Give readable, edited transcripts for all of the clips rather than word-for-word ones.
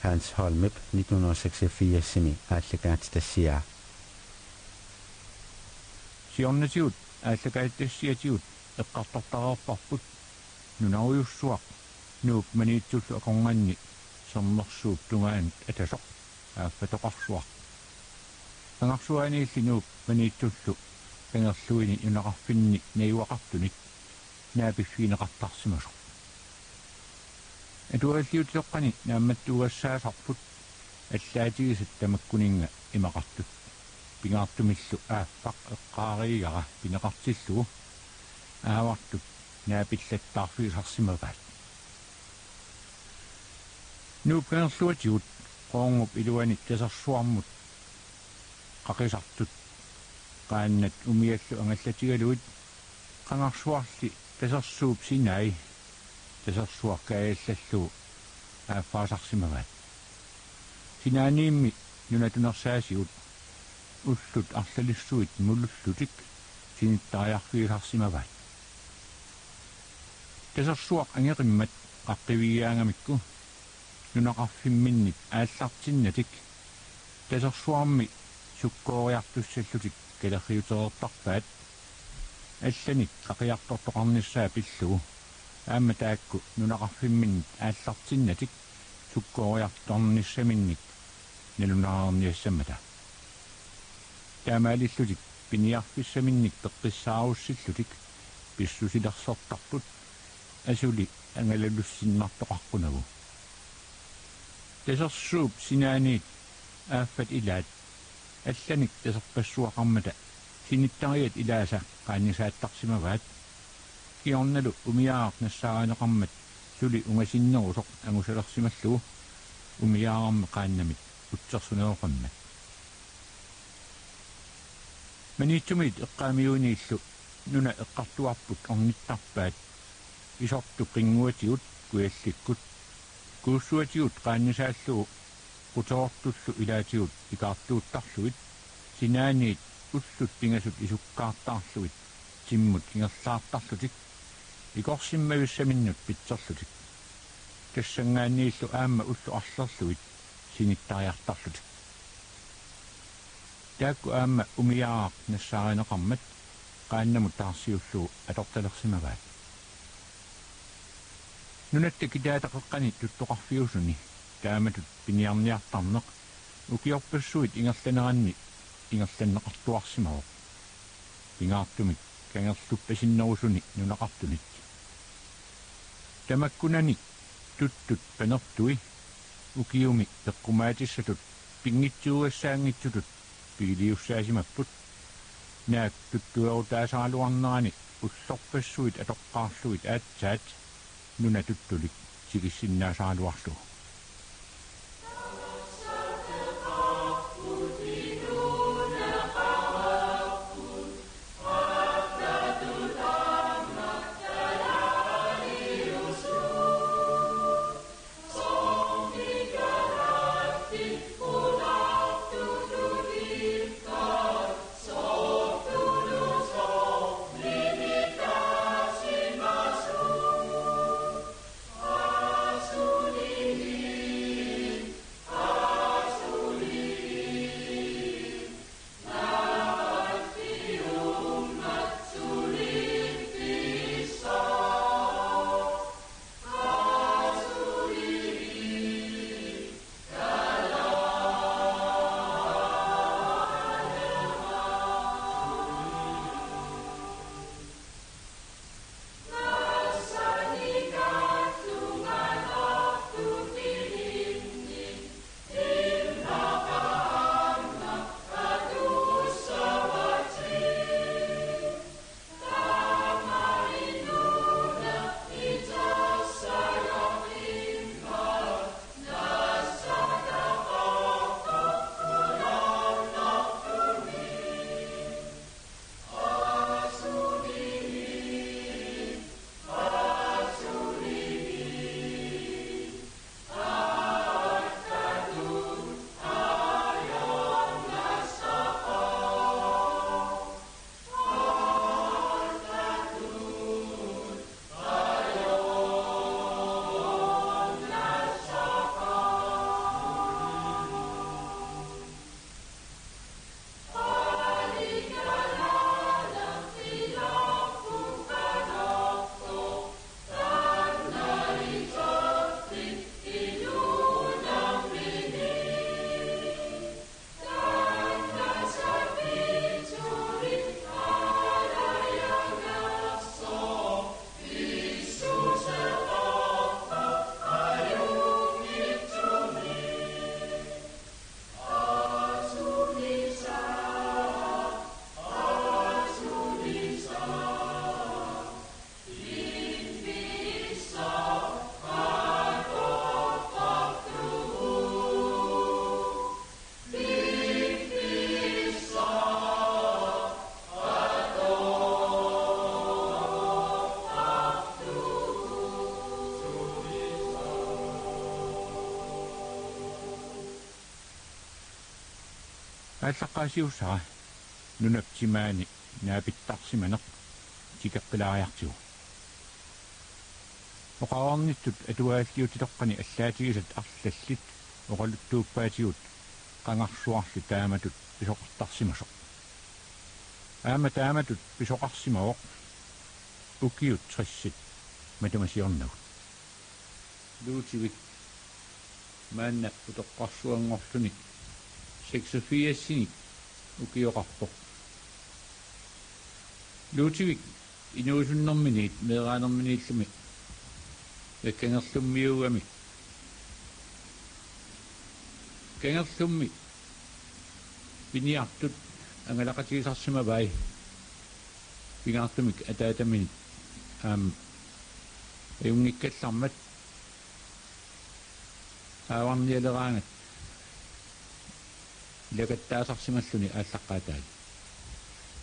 Hans Holmip 1986 ааллакаат тассиаа сиорнатиут ааллакаат тассиатиут эққартартараарпарпут нунауйуссуақ нууп маниитсуллу акорнганни сэрнерсууп тунгаанит атасоқ ааффатоқарсуақ ангарсуаниилли нууп маниитсуллу пангерлуини юнақарфинни наиуақартуник наапиффиинеқартарсимасоқ атуаллиутеққани наамматтуугассаасарпут аллаатигисат тамаккунинга имақартут пингаартумиллу ааффақ эққаариигара пинеқартиллугу аавартут наапиллаттаарфигисарсимаваат нууппангерлуатигут қоонгуп илуанит тасарсуармут қақисартут qaannat umiallu angallatigaloit qangarsuarli tasarsuup sinai tasarsuarkaajallallu aaffaasarsimavaat sinaaniimmi nunatunersaasiut ullut arlalissuit mulullutik sinittariarfiisarsimavaat tasarsuaq angeqimmat qaqqivigaagamikku nunaqarfimminnit aallartinnatik tasarsuarmi sukkooriartussallutik keleriuteertarpaat алланик қақиарторторнissaa пиллугу аама таакку нунақарфиммин ааллартиннатик суккоориарторнissamинник налунаарниассамата таамаалиллутик пиниарфиссаминник пеққиссааруссиллутик писсусилерсертарпут асули ангалалуссиннартоқарқунагу тасерсууп синаани ааффат илаат алланик тасерпассуақармата синиттариат илааса qaannisaattarsimavaat kiornalu umiaarnassaaranеqarmat suli ungasinnerusоq angusalersimallugu umiaararma qaannamit utsersuneoqammat maniittumit eqqaamiuuniillu nuna eqqartuarput ornittarpaat isortu qinguatigut kuiallikkut kuussuatigut qaannisaallugu qutortullu ilaatigut ikaartuuttarluit sinaaniit ullut pingasut isukkaartaarluit timmut kingerlaartarlutik ikorsimmavissaminut pitserlutik tassangaanniillu aamma ullu arlerluit sinittariartarlutik taakku aamma umiaaq nassaarinеqarmat qaannamut taarsiullugu atortalersimavaat nunatta kitaataqeqqani tuttoqarfiusuni taamatut piniarniartarneq ukiorpassuit ingerlaneranni ingerlanneqartuarsimaroq pingaartumik kangerluppasinnerusuni nunaqartunik tamakkunanik tuttut panertui ukiumi peqqumaatissalut pingitsuugassaangitsulut piiliussaasimapput naak tuttuerutaasaaluarnerani ullorpassuit atoqqaarluit aatsaat nunatuttulik sigissinnaasaluarlugu Asuni ааллаққаасиусаа нунапсимаани наапиттарсиманеқ тикеққилаариартигу оқаорниттут атуааллиутилоққани аллаатигисат арлаллит оқалуттууппаатигут qangarsuarlu taamatut pisoqartarsimasoq taamatut pisoqarsimavoq ukiut trissit matumasiornagut luutivik maanna utoqqarsuangorluni 86-sinik ukioqarpoq luutivik inuusunnerminiit meeraanerminiillumi yakkangerlummiugami kengerlummi piniartut angalaqatigisarssima vai pingaartumik ataatamini eungikkallarmat aavarnialeraangat ilakattaasarsimalluni ааllaqqaataat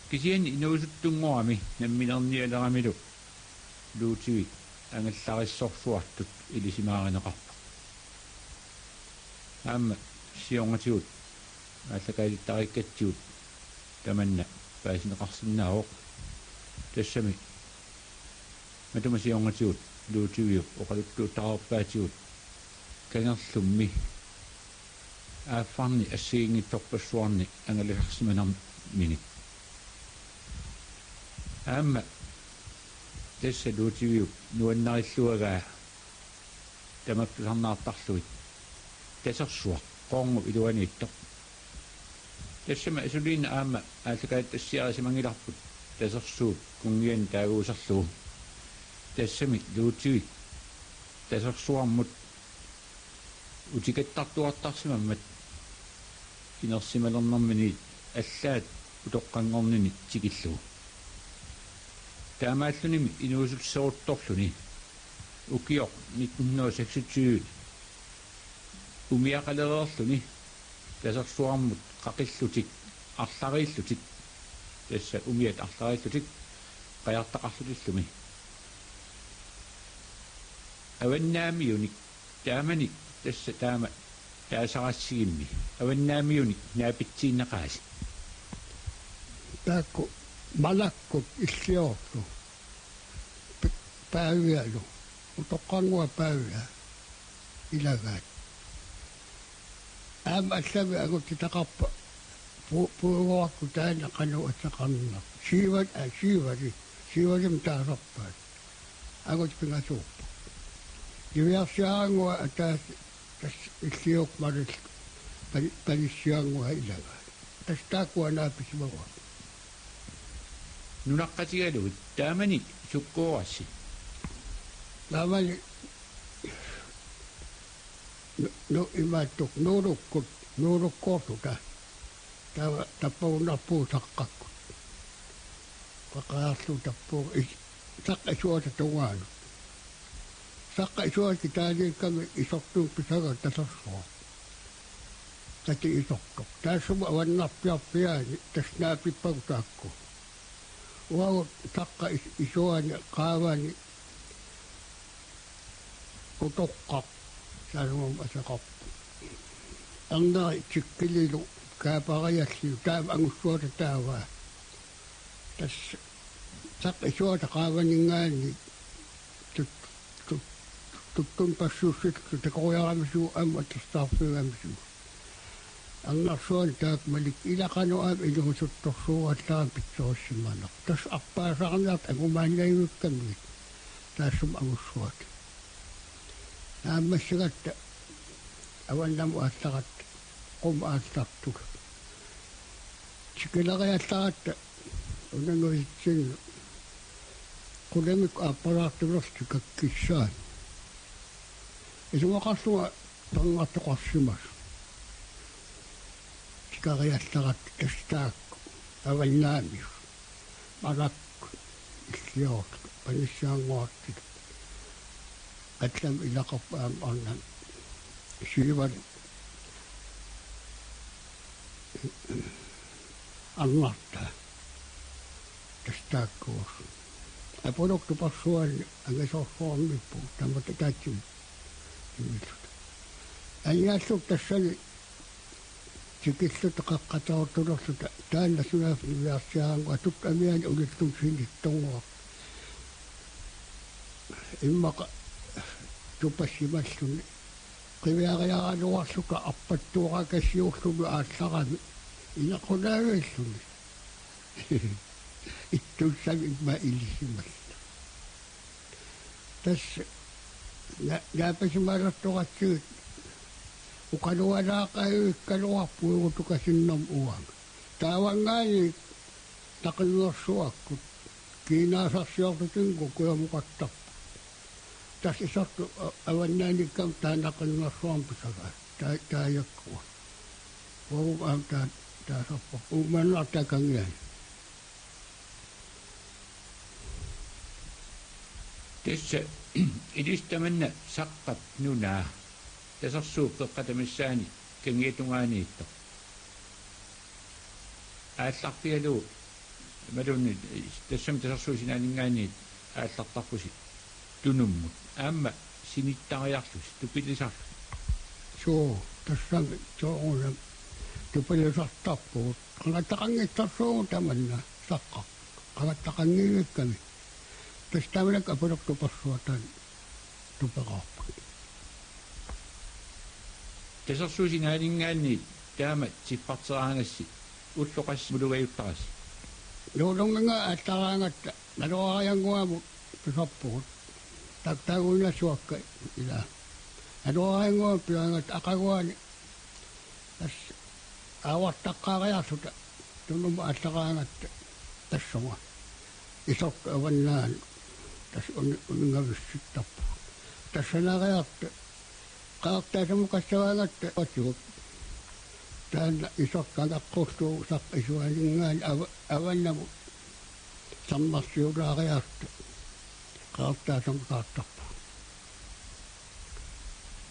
kisiani inuusuttunngorami namminernialeramilu luutivik angallarissorsuartut ilisimaarinеqarpa сионгатиут ааллакаалиттариккатсиут таманна паасинеқарсинааоқ тассами матума сионгатиут луутивиу оқалуттуутаарпаатиут кангерлумми ааффарни ассигингитторпассуарни ангалисарсиманар мини аама тасса луутивиу нуаннариллуагаа тамаппусарнаартарлуит тасерсуа qoongu iluaniittoq тассама асулиина аама ааллакаат тассиарисимангиларпут тасерсуут кунгиан таагуусарлугу тассами луутивик тасерсуармут утикаттартуартарсимаммат кинерсималернэрмини аллаат утоққангорнини тикиллугу таамааллуними инуусулсерутторлуни укиоқ 1926 умиақалереерлүни тасерсуармут қақиллутик арларииллутик тасса умиат арларииллутик қаяртақарлутиллуми аваннаамиуник тааманик тасса таама таасарассигимми аваннаамиуник наапитсииннеқааси таакку малаккут иллиорту паавиалу утоққангуа паавиа илагаат аллави агуттитақарпа пуугоарку таана кану атсақарнер сивалим таасарпаат агут пингасууппа юиарсиарангуа атаас тас иллиук марил палиссиангуа илага тас таакуа нааписимагуа нунаққатигалуит таамани суккуарасси таамани no imatuk nuurukkootuta tappuunarpuu saqqakkut qaqaarlu tappuu saqqisuota tungaanu saqqisuoti taaliikkami isortuun pisaga tasorsua tati isortuq taassuma avannarpiarpiaani tasnaapippautaakku uagut saqqa isuani qaavaani utoqqaq saanumam asaqarpu angari tikkililu kaaparialliu taam angussuota taavaa tas saqisuota qaavaningaani tuttun passuussittu takojaramisuu amma tastaarpigamissuu angarsuani taakmalik ilaqanu aam iluusuttorsuuallaam pitsorissimaaneq tas arpaasarniart agumaannajuukkamik taassum angussuata аамассагаtta аваннаму ааллагатта qum ааллартуга чикилариаллагатта унангуитсинну qulangik ааппалаартулерсу каккиссаан исуақарсуа тангартоқарсимас чикариаллагатта тастаакку аваннаами малакку иллиорт паниссаангуартик atlam ilaqapaam arnan siivan annarta tastaakkuus apoloktu passuani angesorformippu tammat tatsim ajassut tassani sikillu taqaqqataortulerluta taanna sunaaf iviarsiarangu atut amiani ulillum sinittonguaq immaqa tupassimalluni qiviariaraluarluka arpattuuqakassiurlunu aallarami inaqunaavialluni ittussag imma illissimalla tässä naapasimalartoratsuut uqalualaaqaayuikkaluarpuirutukasinnam uanga taawangaani taqinnersuakkut kiinaasarsiortutingu kuyamuqattarpu tas isortu avannaanikam taanaqinnersuarpisagaa taayakkua waruam taasarpa uumannartakangiani tässä edistämänä saqqat nunaa tasarsuuqqeqqatamissaani kangiitungaaniitto аалларпиалу малунни тассам тасарсуусинаанингааниит ааллартарпуси тунуммут аама синиттариарлус тупилисарлу соо тассам соорунам тупилисартарпуут qangattaqanngitsarsuu tamanna saqqa qangattaqanngilikkami tastamalak apulortuparsuatan tupeqarpa tasarsuusinaaninngaanniit taama sipparteraangassi уллоқассмулугаюттарас луулунгага аттараангаtta налуариангуаму писарпугут тактагуинасуакка ила налуариангуам пиангат ақагуани тас авартаққаариарсута туннума аттараангатта тассуга исорт аваннаан тас унингависситтарпу тассанаариарта qaartaasumu qassavaangatta atsugut taanna isorkanaqqurtuu saqqisuaningaan avannamu sammarsiulaariartu qaartaasum qaartarpu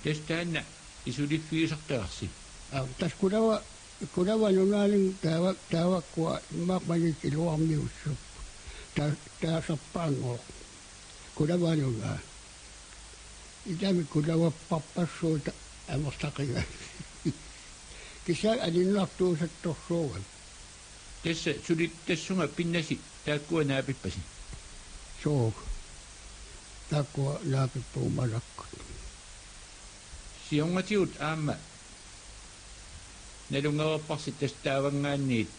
tastaanna isuliffiisartarsi tas kulava nunaalin taawakkua immaaqmanit iluarmiussup taasappaangoq kulava nunaa itami kulavappapassuuta amertaqiga kisal alinnertuusattorsuugan tässä sulit tassunga pinnasi taakkua naapippasi soo taakkua naapippuumalakkut siongatiut aamma nalungavarparsi tastaavangaanniit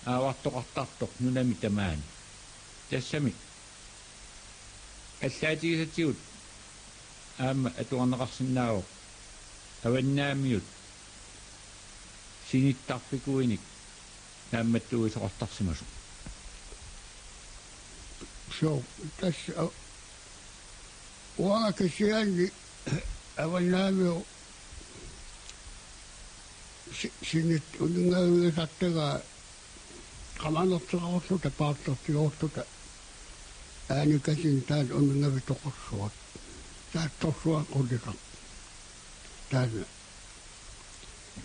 aavartoqartartoq nunami tamaani tassami аллаатигисатигут аама атуарнеқарсинааво аваннаамиут синиттарфикуиник наамматтуисоқартарсимасу so tas uanga kisianni avannaamio sinit uningavisattaga qamanerteqarluta paartortiortuta äänikäsin tään uninngavitoqorsuat taattorsuan qullita tään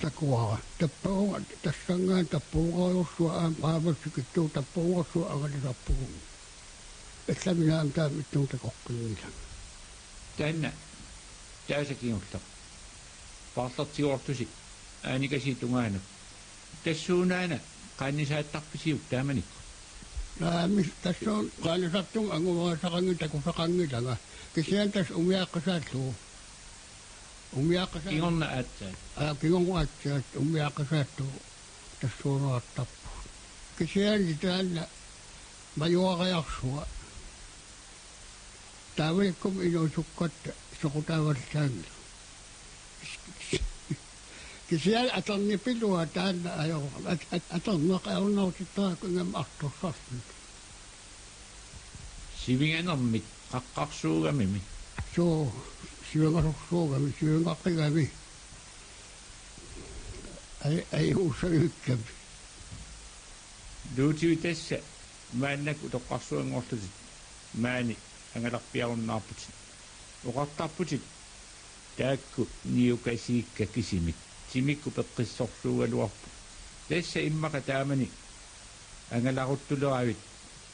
takuara tappuunga tassangaan tappuungaorsua aavasikittuu tappuungorsua avalisappuun eklaminaam taamittuuta qoqqilila tänna täysäkiulla paartortiortusi äänikäsitungaana tassuunaana qaannisaattarpisiuk taamanikku tässä on qaalisartum angumaasaqangita kusaqangitaga kisiantas umiaqqasaalluu ingorna aatsaat kingonguatsaat umiaqqasaattu tassuuruartarpu kisianni taanna majuariarsua taavalikkum inuusukkatta soqutaavalsaangi kisian atornipilua taanna ajorma atorneqaornautittaa artorsarsut sivinganermit qaqqarsuugamimi soo sivingasorsuugami sivingaqqigami ai uusayukkami duutiu tassa maannaku toqqarsuangorlutit maani angalarpiarunnaarputit oqartarputit taakku niukasiikka kisimit simikku peqqissorsuugaluarpu tassa immaqa taamani angalaruttuleravit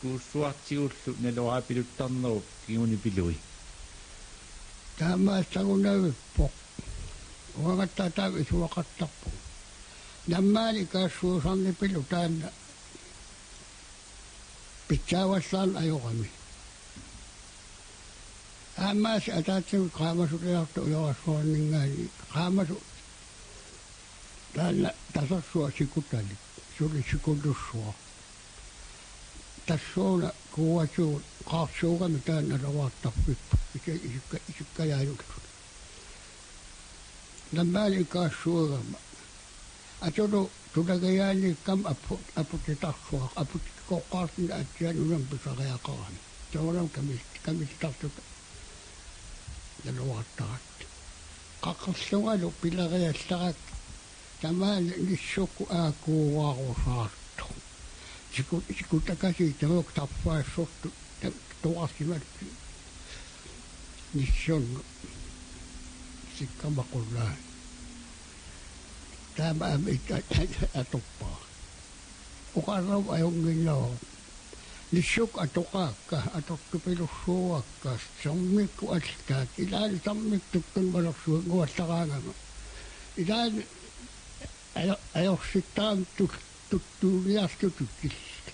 kuussuartigullu naluaapiluttarnerup kiunipilui taamaastagunavippoq uangattaa taavi suaqattarpu Nammaani kaassuusanni pilu taanna pitsaavassaan ajoqami. Aammaasi ataatsin qaamasuliartu ujoqassuanningaani qaamasu taanna tasassua sikutali suli sikutussua. Tassuuna kuuasuun qaarsuugami taanna ravaattafippu isikkajaajuksu. Nammaani kaassuugama. Atoro tulagayaani kam aputi tassua aputi koqaasin atian unampisaqaaqaani. Tooram kamit tassuta. Jalwattaat. Qaqqassualu pilagayassaqak tamaan nissukku aakuuwaarusaartu. Sikutakasi tamok tappaissuttu tuasimat nissun sikkamaqullaa. Tämä mitä atuppaa. Ukarau ayongilao. Nissuk atukakka atukku pilussuakka. Sammikku atskaat. Ilaan sammikku kun valoksuun kuvattakaangama. Ilaan ajossittaan tuttuu liastututkista.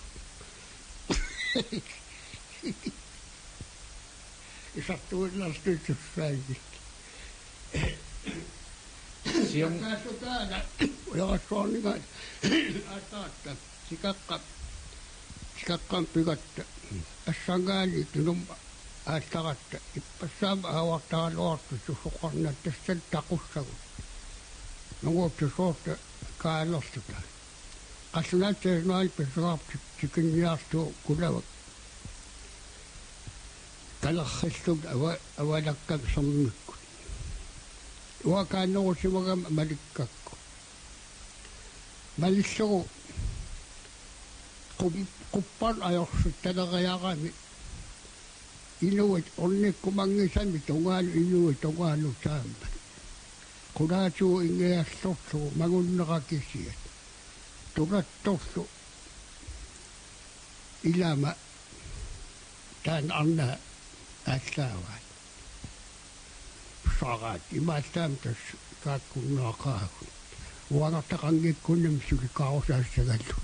Sattuu lastutussäikin. Tässä on täällä, jossa on niin että sikakkaan pykättä. Tässä on käännytty ästakatta. Tässä on avottaa luottu, on näyttä sen takussa. No kuuttu suhta käännostutaan. Tässä näyttää naipin saapti, sikin jaastuu kulevat. Kalahistun avadakkaan sammikku. Wakaan nousi wakaan malikkakko. Malissuku kuppan ajossa talaqayaqami inuit onnikku mangisami tungaan inuit tungaanu saamma. Kunaasuu ingeastorsu magunnaqakisiat. Tunattorsu ilama tän anna ässäävät. Sagat imastamtas kakkunna kaakun. Uangatta kangi kunnem suli kaosassa gallu.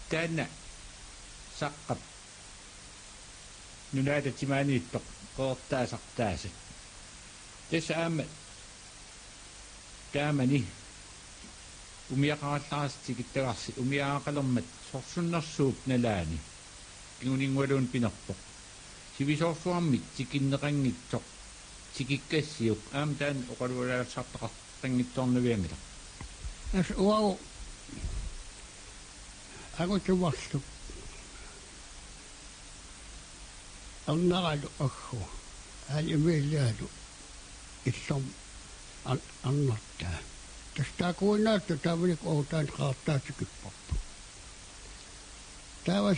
Tänne sakkat. Nu näytät mä nyt kohtaa saktaaset. Tässä ämmä. Tämäni. Umia kaataastikin terassi. Umia kalommet. Sorsunnossuup nelääni. Kiuningualun pinappo. Sivisorsuammit sikinnerangitsoq sikikkassiup aamtaan oqalualaarsaartaqarringittornaviangila. As uau agutu vastu. Annagalu akhu. Alimiliadu. Issom annattaa. Tästä kuinnaattu tavallik outaan qaattaa sikippappu. Tämä on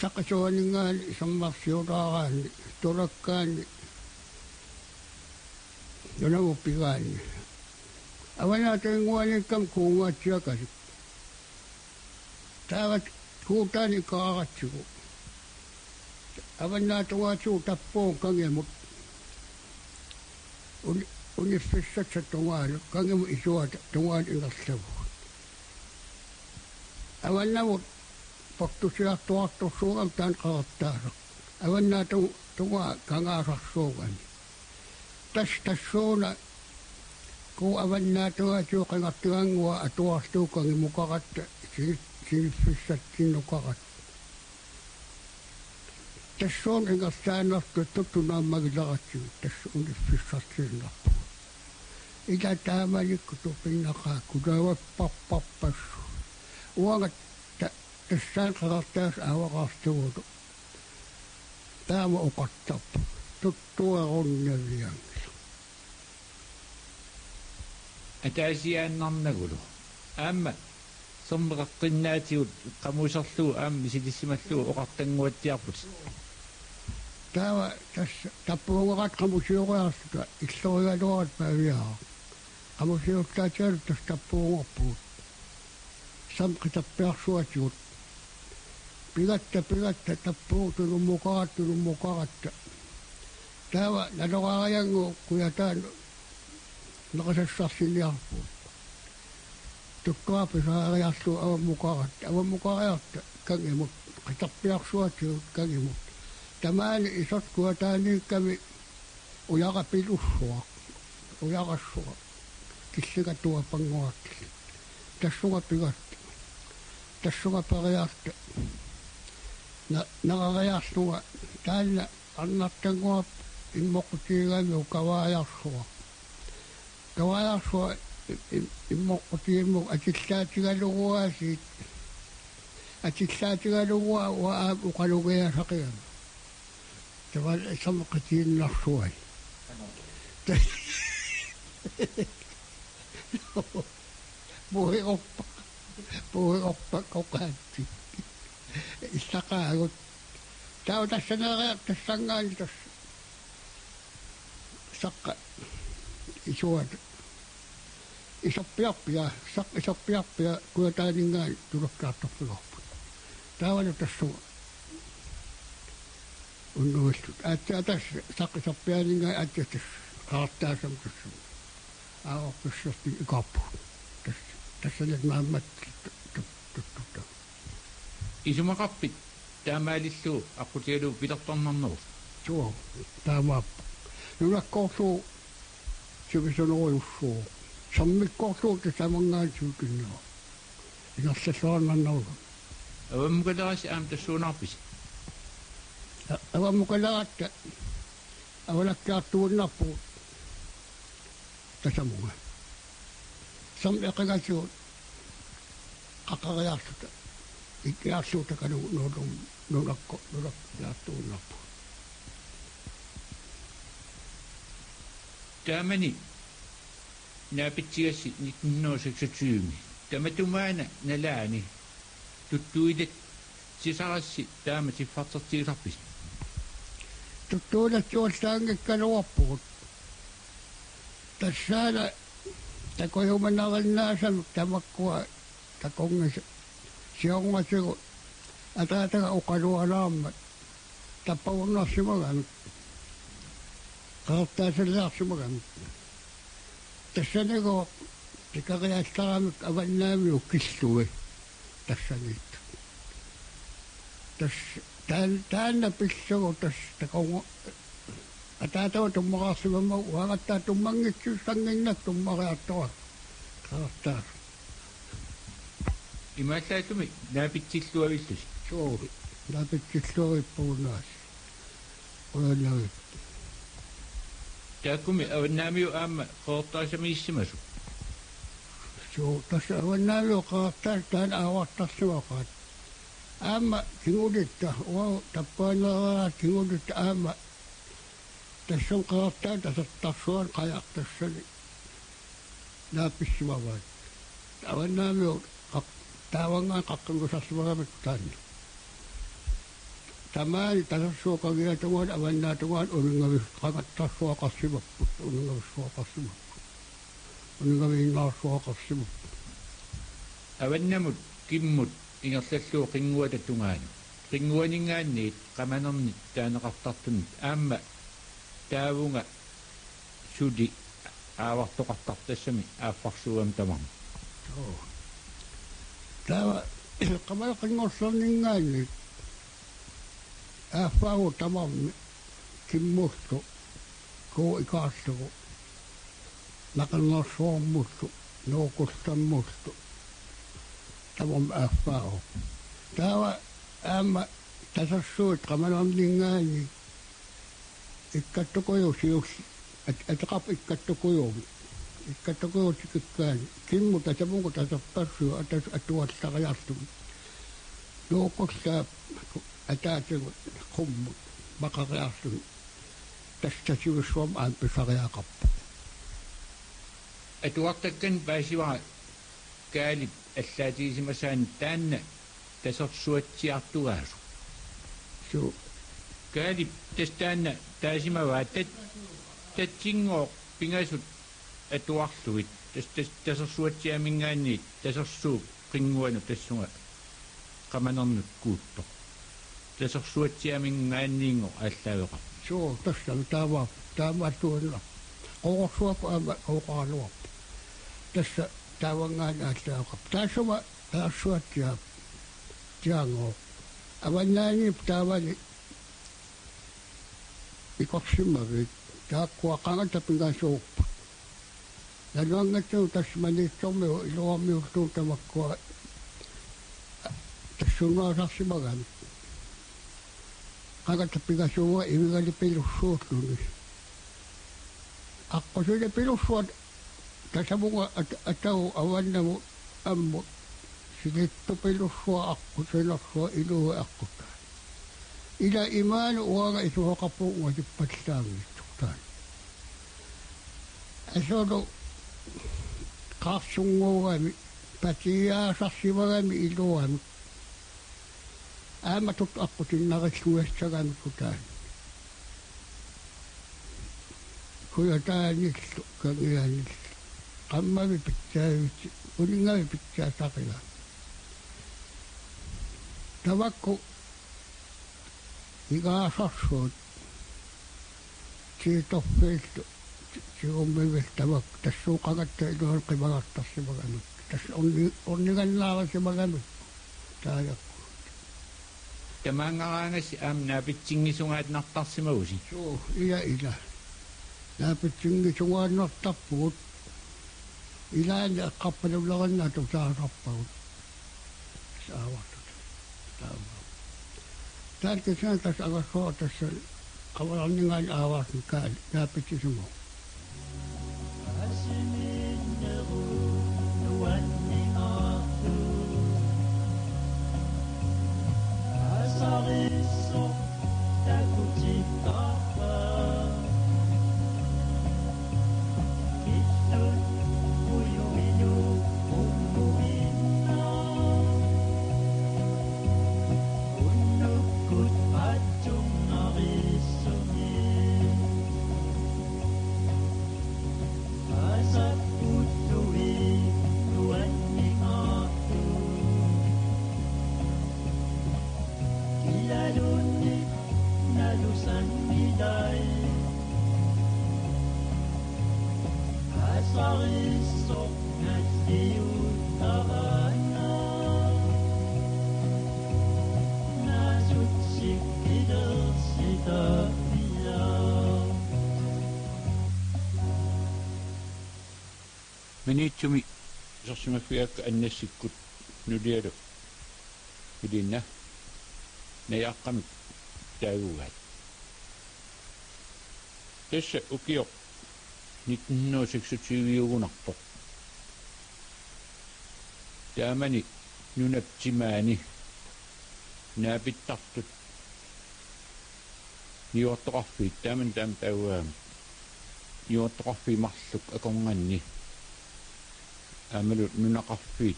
sakasuoningaan sammarsiuraagaan turakkaan jonavupigaan. Avanaatoin nguanikam kuungatsiakasi. Tämä kuutaani kaagatsiku. Avanaatoatsuu tappuun kangemut. Unifissatsa tungaan kangemu isuata tungaan ingassavuun. Avanavut paktusia tuottu suoltaan kaattaa. Avannaa tungaa kangaasassuugan. Tästä suuna, kun avannaa tuo suukangattu angua atuastuukangi mukakatta, sinifissat sinnukakat. Tässä on enkä säännöstä tuttunaan magilaatsi, tässä on nifissat sinnappu. Itä tämä likkutu pinnakaa, kun ne ovat pappassu. Uangat tässä on kaatteessa avakastuutu. Tämä on kattappu. Tuttua onneliangilla. Ataasiaan narnagulu. Aamma sommeqaqqinnaatiut qamuserluu aammi silissimalluu oqartanguattiarput. Tämä tässä tappuungarat qamusiuqaarsuta illorigaluarat paaviaa. Qamusiuttaa tjaltas tappuungappuut. Samqitappiarsuatigut. Pigatta tappuutunut mukaat. Tämä nanoajangu kujataan nakasessa sinjappu. Tukkaa pisaa ajattu aivan mukaan ajatta kangimut. Tappiak suotsiut kangimut. Tämän isot kujataan niin kävi ujaka pidussua. Ujakassua. Kissika tuopan nguatti. Tässä on pikatti. Tässä on pariatta. Nakajastua tänne annatte nguap. Immokutiiga kavaajasua. Kavaajasua immokutiimu atillaatiga luguaasiit. Atillaatiga lugua waa uqalugea saqiama. Tavan isamqatiin narsuai. Puhui oppa kokaatti. Istaqaagut. Tää on tässä sangaan tässä. Sakka isuat isoppiappia kuotaan niin tulokkaat loppuun. Tämä on tässä on nuistut. Äittää tässä sakka isoppia niin äittää tässä kaattaa semmoisessa aopissa kappuun. Tässä nyt mä Isoma kappi. Tämä elisuu. Akku tieduu vitattoman nousu. Joo. Tämä Nulla koosuu, se on ojussuu. Sammi koosuu, että se mangaan syykin on. Jos se saannan nolla. Aivan mukaan taas ämtä suun apisi. Aivan mukaan että aivan äkkää tuun nappuun. Tässä mukaan. Sammi äkkää suun. Kakarajastuta. Ikkä asuutakaan nulla tuun nappuun. Tämä meni. Nämä pitsiäsi nyt noiseksi syymi. Tämä tumaina ne lääni. Tuttuidet sisälsi tämä si fatsatsi rapisi. Tuttuidet juosta angekka loppuun. Tässä tako huomenna olen nähnyt tämä kuva. Tako se on se kun ätätä ukanua naammat. Tappa on nasimalan. Kauttaa sen lähsimuran. Tässä niinku, se kakajastaa nyt aivan näin kistui. Tässä nyt. Tässä, tänne pissuu tästä, kun tätä on tummakaasi, mä huomattaa tummangitsyys tangin tummakaattoa. Kauttaa. Imäsäätumi, nämä pitsistua vistus. Joo, nämä pitsistua puunaas. Olen näyt. Tämä kun nämä jo ämmä kohtaisi missä mä sun. Joo, tässä on näin joka tähän avastaa suokaan. Ämmä kiudittaa, tapaillaan kiudittaa ämmä. Tässä on kahtaa, tässä on kajak tässä. Nämä pissuva vain. Tämä on näin jo, tämä on kakkalusassa varmasti tänne. Tämä ei tässä suokaan vielä tuon aivan näin tuon uningavis kannattaa suokassimappu. Uningavis suokassimappu. Uningavis suokassimappu. Aivan nämä kimmut. Ingassessuu qinguata tungaani. Qinguaningaanniit qamanerni taaneqartartunit aamma taavunga sudi aavartoqartartassami aaffarsuam tamam. Joo. Täällä qamaneqinngorsorningaanniit aaffaagu tamam kimmustu koo ikaastugu naqanngorsuammustu nooqustammustu tamam aaffaagu. Täällä ämmä tässä suut qamanerningaanni ikkattuquyusius ataqap ikkattuquyuvi ikkattuquyutikikkaani kimmuta tamungu tasapparsu atuattaqajastum nooqustaa ataatingu qummut maqaqajastum tästä sivusuam aanpisariaqappu Atuartakkan paasiva kaali allaatisimmasaan taanna tasersuatsiartugaasu. Joo. Kaali tastaanna taasimavaa tatsingoq pingasut atuarluvit tasersuatsiamingaanni tasersuu qinguanu tassunga qamanernik kuutto. Tasersuatsiamingaanniingo aallaveqa Joo, tässä on tämä tuolla. Kokosuopa kokoaluop. Tässä tämä on aina tämä. Tässä on suotia tiango. Aivan näin tämä oli ikoksimari. Tämä kuokangata pingan suuppa. Ja langattu tässä meni tomio luomiustuutamakkua. Tässä on osaksi magani. Kangata pingan suua ilgali pilussuutlunis. Akko sille pilussuut. Tässä mua atau avannamu ammu. Sitten pilussua akku senossua ilua akkutaan. Ila imaan uoga isu hokapuunga tippastaangittutaan. Asono kassunguami patiaa sassivagami iluami. Äämatut akkutin narissuessagami kutaan. Kuja tää nitsu kangia nitsu. Kammami pitää yksi. Kuningami pitää sakilaa. Tavakku ikaa sassuut. Siitä on feiltu. Se on mevestä vaikka. Tässä on kakattaa iluolki valattaa se vagamit. Tässä on nikan laava se vagamit. Tää jakku. Tämä ngāngas nā pitsingisungaat nartarsimausi. Joo, ila. Nää pitsingisungaat nartarpuut. Ilaan kappalullagan saa rappaut. Saavat. Tärkeää tässä avassa tässä avalan ningan avas mikään nää pitsingisungaat. Minitsumi sossima fiakka annessikkut nudiado. Idinna ne jaqqamik taaguugaat. Tässä ukio 1967 Taamani nunaptimaani naapittartut niortorfi taaman taam tauaam niortorfi marluk akonganni amalu nunaqarfiit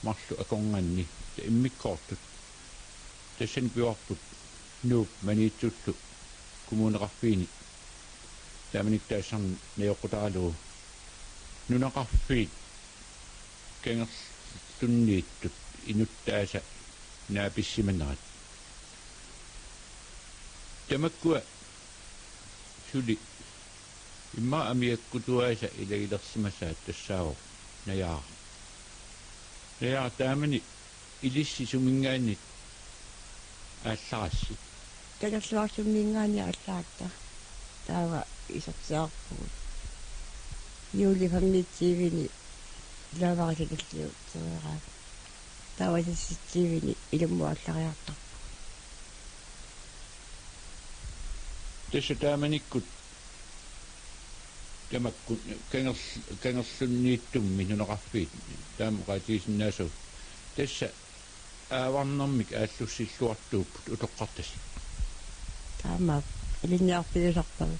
marlu akonganni ta immikkortut tassan piorput nuup maniitsuttu kumuuneqarfiini taamanik taassan neoqutaaluu nunaqarfiit kengers tunniittut inuttaasa naapissimannerat tamakkua suli imma amiakkutuaasa ilailersimasaat tassaavo najaa taamani ilissi sumingaannit aallarassi talersuarsumingaanni aallarta taava isortiarpuut juulifammitsiivini laavarikilliu teraa taavasissitsiivini ilmuallariartarpu tässä taamanikkut tamakku kengersunniittummi nunaqarfiit taamuqaatiisinnaasuu tässä aavarnermik aallussilluartuupput utoqqartasi taama ilinniarpilisarpalu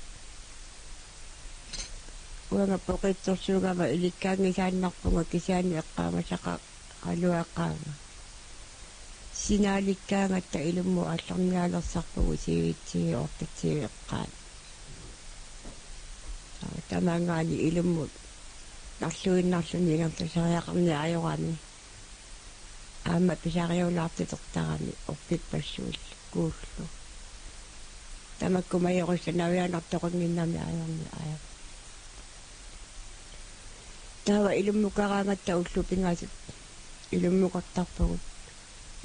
uanga poqitsorsuugama ilikkaangisaannarpunga kisaani eqqaamasaqa qaluaqqaama sinaalikkaangatta ilummu алларниалерсарпугу сивитсиги ортатсиги эққаат тамангаани илумму нарлуиннарлуни ингерлусариақарни ajorami аама писариулаартитертарами орпиппассуул кууллу тамаккумаёруссанаавианартоқингиннами аёрни таава илуммукараангатта уллупингаасут илуммукартарпагут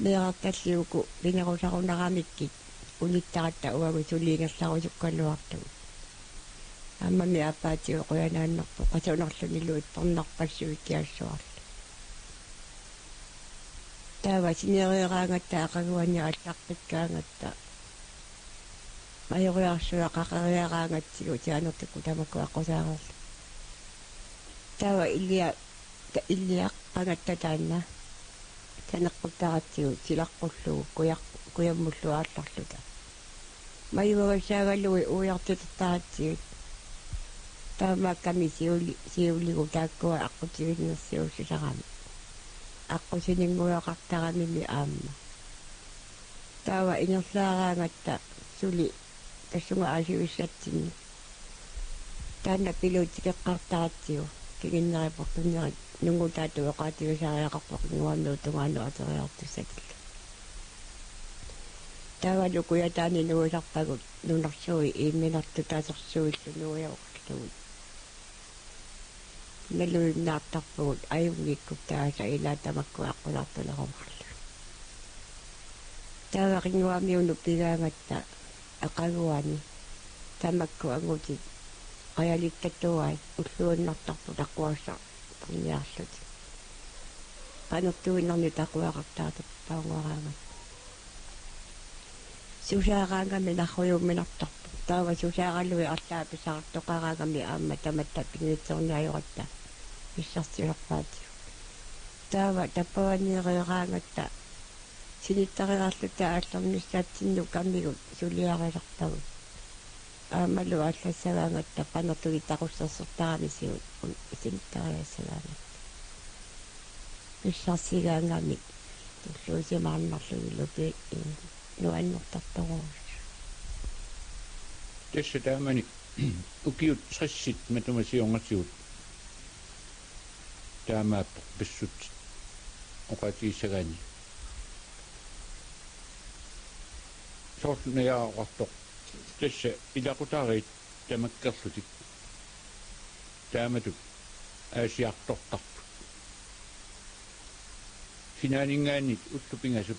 меэрталлиуку пинерусарунарамиккит униттаратта уагу сулиингерларусуккалуартагу аммами апаатио қуянааннерпо қасунерлунилуит пернарпассуит киассуарла таава синериераангатта ақагуани алларпиккаангатта майориарсуа қақариараангатсигу тианертакку тамакку аққусаарерла таава илиаққангатта таанна танеққуттаратсигу силаққуллугу куяммуллуаалларлута майуагасаагаллуи уяртутаратсигут таамаакками сиулигу тааккуа аққутигиннерсиуссусарами аққусинингуақартарамими аама таава ингерлаараангатта сули тассунга аасивиссатсинни таанна пилуутикеққартаратсигу кигиннерипортуннери нунгутаату эқаатигисариақарпоқ нуаннуутунгаану атериартуссатилла таавалу куятаани нуусарпагут нунарсуи иимминарту таасерсуиллу нуяоқарлугут налуиннаартарпугут аюнгиккуп тааса илаатамакку аққулартулеромарлу таавақингуамиуну пигаангатта ақагуани тамакку ангути аялиттаттуай уллуиннартарпу таққуасса пунниарлут панертуиннерни тақуақартаату паунгораангат сусаараангами нарруйумминартарпу таава сусааралуи арлаа писаартоқараангами аама таматта пингитсерниаёратта иссартилерпаати таава таппаваниериораангатта силиттариарлута ааллерниссаатсинну каммигут сулиарилерпагут аамалу аллассагаангатта панертуги тақуссерсертарами сиут силиттариассагаангат иссарсигаангами туллуусимаарнарлугилупи нуаннортарторуус тэсса таамани укиут триссит матумасиунгасиут таамаап писсут оқатиисагани соорлунаяақартоқ тэсса илақутаарит тамаккерлутик тааматут аасиартортарпут финанингаанит уллупингасут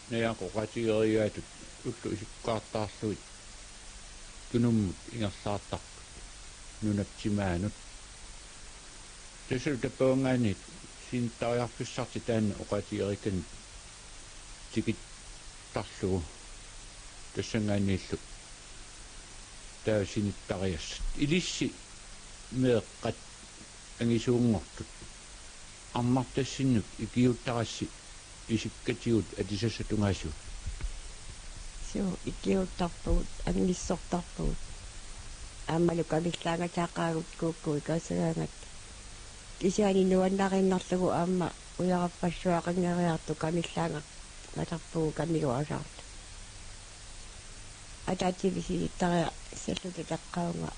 наяақоқатигериаатут уллу исуккаартаарлуит тунуммут ингерлаартарпут нунапсимаанут тэсэл таппаангаанит синтариарфиссарти таанна оқатигерикан тикит тарлугу тассангааннииллу таасиниттариассат илисси меэққат ангисуунгортут армартассиннут икиуттарасси исиккатигут атисассатунгаасуут сиу икиуттарпугут ангиссортарпугут аамалу кавиллаагатаақаагут кууккуи касагаангат кисиани нуаннариннарлугу аама уяраппассуақингериарту камиллаанга матарпугу камигуасаарт атаативиситтариа саллута таққаунга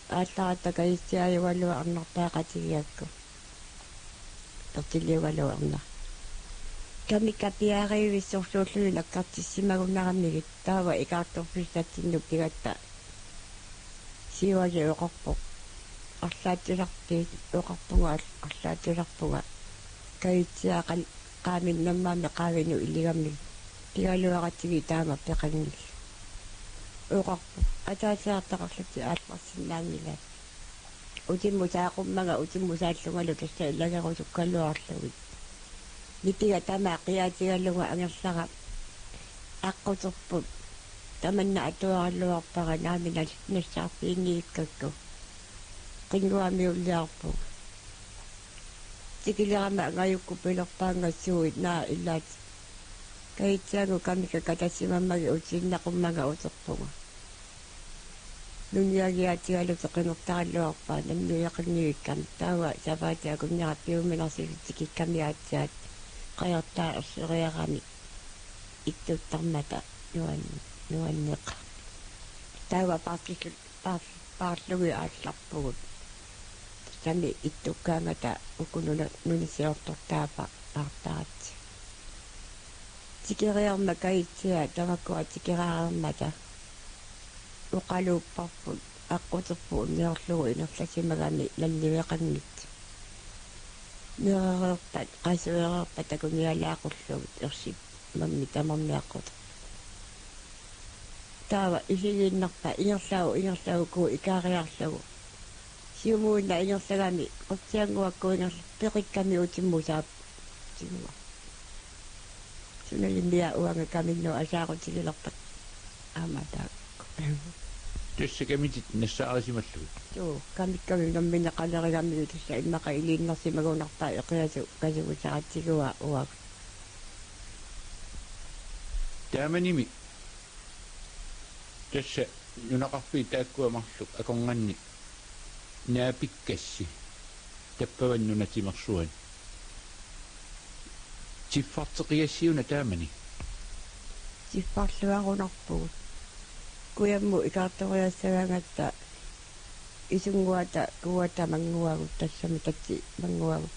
аалларатта каиссиаюалуа арнартаақатигиакку тортилиуалуарна камикапиаривиссорсууллуи наккартиссимагуннараммигит таава икаарторфиссатсиннук тигатта сиуаги оқарпоқ арлаатиларпиит оқарпуга арлаатиларпуга каиссиақан qaaminnammaami qaavinu illigammi tigaluaratigi taama peqangil uqarpu ataasiartaqarlati aallarsinnaangila utimmusaaqummaga utimmusaallungalu tassa illagerusukkalluarlugit nitiga tamaa qiyaatigalluga angerlara aqqutserput tamanna atuaralluarpara naamina nassaarpiinniikkakku qinguamiulliarpu tikilirama ngayukku pilerpaangassuit naa illaat kaitsiagu kamika katassimammagi utsinnaqummaga uterpunga nunniagiaatigalu teqinertaralluarpaa namnuyaqinniikkam taawa sapaatiakunniara piuminarsilutikkikkamiaatsiaat qajartaa erseriarami ittuttarmata nuanneqa taawa paarlugi aallarpugut sami ittukkaangata ukununa nunisiortortaapa aartaratsi tikeriarma kaitsia tavakkua tikeraarmata uqaluupparput аққутерпу неорлугу инерласимагами наннивеқангит нереерпат қасуереерпат такуниалаақуллугут ерсип мамми тамарниаққут таава исигииннарпа ингерлау ку икаариарлугу сиумуунна ингерлагами қортиангуакку ингерл пеқикками утиммусаап тигуа суналимиа уанга каминно асаарутигилерпат ааматаа Тэссакамитит нассаарисималлугу. Joo, kamikkavi nomminna qalerigammigu tussa immaqa iliinnersimagunarpaa iqiasu kasugusaatigua uaq. Taamanimi. Tässä nunaqarpii taakkuamarluk akonganni naapikkassi tappavannunatimersuan. Tiffarteqiassiuna taamani. Tiffarluarunarpugut. Kuyammu ikaartoriassagaangatta isunguata kuata manguagut tassami tatsi manguagut.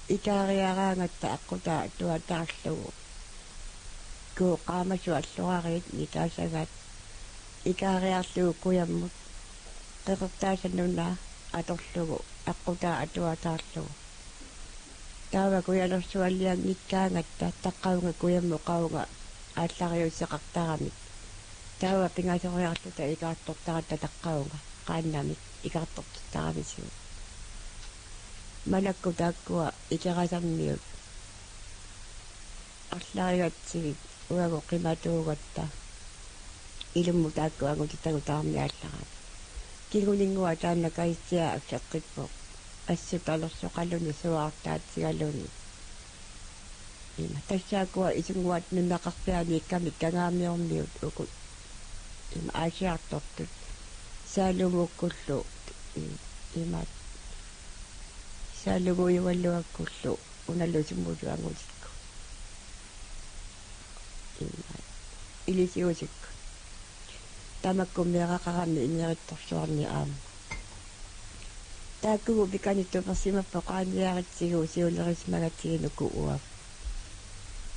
Ikaariaraangatta aqutaa tuataarlugu. Kuu qaamasu alluariit nitaasagaat. Ikaariarlugu kuyammut. Qeqertaasannunaa atorlugu aqutaa atuataarlugu. Taava kuyalersualliangikkaangatta taqqaunga kuyammu qaunga ааллариуссеқартарамик таава пингасориарлута икаартортарата таққаунга qaannamik икаартортарtamisiu малакку тааккуа икерасарниут арлариатсигит уаго қиматуугатта илумму тааккуагу титагутаарниааллара кигулингуа таанна каиттиа аксеққиппо ассуталерсоқаллуни суаартаатсигалуни тассаакуа исунгуат нуннақарпиани иккамик кангаамиорниут укут има аашиартортут саалумуккуллу имат саалумуиваллуаккуллу уналлусиммулуангутикку има илисиусикку тамаккуммеқақарами инеритторсуарни аама тааккугу пиканиттуперсимаппо қааниаритсигу сиулерисмагатсигинуку уав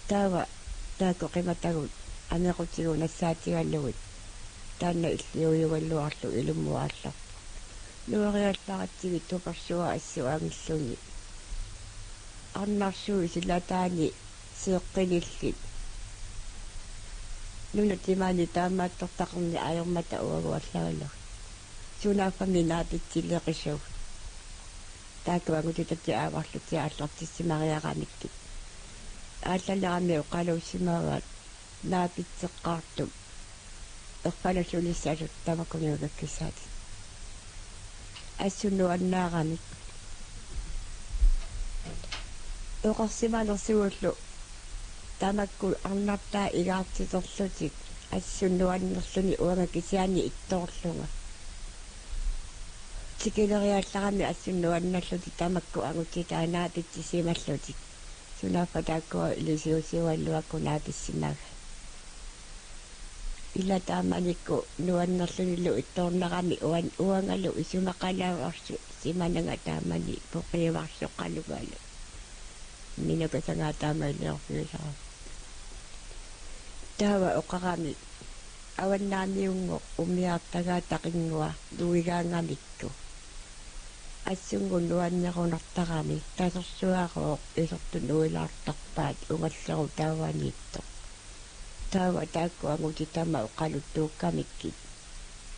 таава таако қиматагут анеқутсигу нассаатигаллугут таанна иллиуйугаллуарлу илуммуааллар нуариалларатсиги туперсуа ассуаангиллуни арнарсуи силатаани сеэққилиллит нунатимаани таамааттортақарни аермата уагуаллагаллу сунааффами наапитсилеқисуг таакуагутитати ааварлути ааллартиссимариарамиккит ааллалерами оқалуссимааваат наапитсеққарту эққаласулиссаасут тамакуниугаккисаат ассуннуаннаарамик оқарсимаанерсууллу тамакку арнартаа игаартиторлутик ассуннуаннерлуни уангакисиани иттоорлунга тикилериалларами ассуннуанналлути тамакку агутитаанаапитсисималлутик сунафатааккуа илисиусиуаллуакку нааписсимага илатааманикку нуаннерлуниллу ittoornerami уангалу исумақалаагаарсу симанага таамани поқиеварсоққалугаалу минакасангаатаамаилиорфиусара таава оқарами аваннаамиунго умиартагаа тақингуа луигаангамикку ассунгун нуаннерунартарами тасерсуароо исертун уилаартарпаат унгаллеру тааваниитто таава тааккуангутитама оқалуттууккамиккит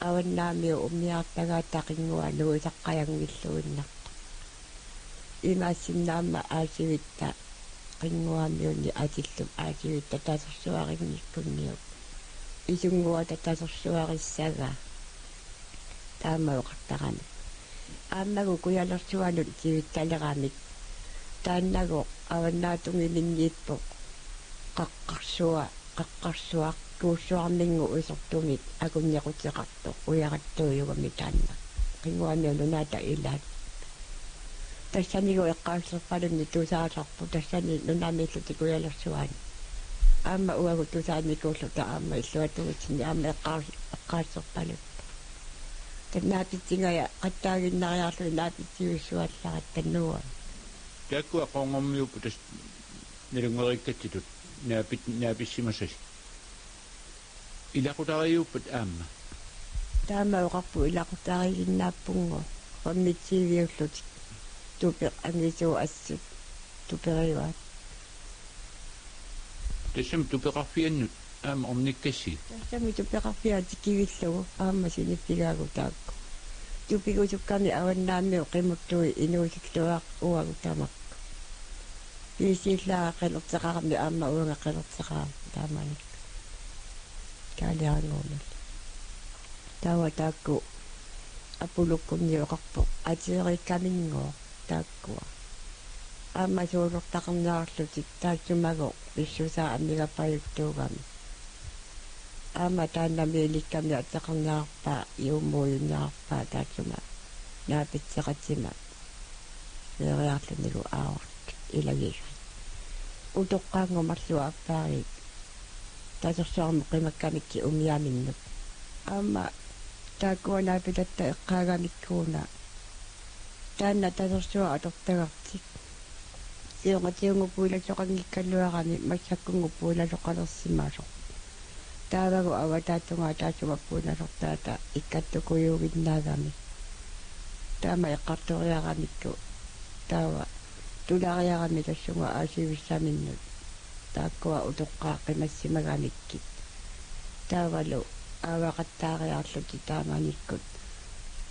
аваннаамиу умиартагаа тақингуа луисаққаянгиллуиннарта имаассиннаама аасивитта қингуамиунни атиллум аасивитта тасерсуарингиккунниу исунгуата тасерсуариссага таама оқартарами ааммагу куялерсуанут тивитталераамик тааннагу аваннаатунгиминнииппо қаққарсуа кууссуарнингу усертумит акунниақутеқарто уяраттууюгами таанна қингуамиулунаата илаат тассанигу эққаассерпалунни тусааларпу тассани нунаамииллути куялерсуаани аама уагу тусааникууллута аама иллуатугутсини аама эққаассерпалут таннаапитсигая қаттаагиннариарлу наапитсиуссуалларат таннуа Taakua qongormiupu tas nilungerikkattitut naapissимасас илақутариуппат аама Taama uqarpu ilaqutariginnaappungo qammitsiiviullut tupe angisuu assut tuperiuat Tassam tupeqarfiannut aama ornikkassi. tassami tupeqarfiati kivillugu aama sinippigagu taakku tupigusukkami awannaammiu qimuttui inuusiktuaq uagu tamakku piisiillaa qilurteqarmi aama uanga qilurteqaa taamani kaaliaranguumil tawa taakku apulukkunniuqarpo atierikkaminnguo taakkua aama suulurtaqarnaarlutik taatsumago pissusaa ammigappajuttuugami aama taannamiilikkami atteqarnaarpaa iummuuyunnaarpaa taatsuma naapitseqatsima leeriarlunigu aawart ilagiga utoqqaangumarlua appaari tasersuarmu qimakkamikki umiaminnut aama taakkua naapitatta eqqaagamikkuuna taanna tasersua atortagartik siungatиунгупуиласоқангиккаллуарами массаккунгуппуиласоқалерсимаасо таавагу аватаатунгаа таасумаппуунасортаата иккаттукуйуугиннаагами таама эққарториарамикку таава тулариарами тассунга аасивиссаминнут тааккуа утоққаа қимассимагамикки таавалу авақаттаариарлути тааманиккут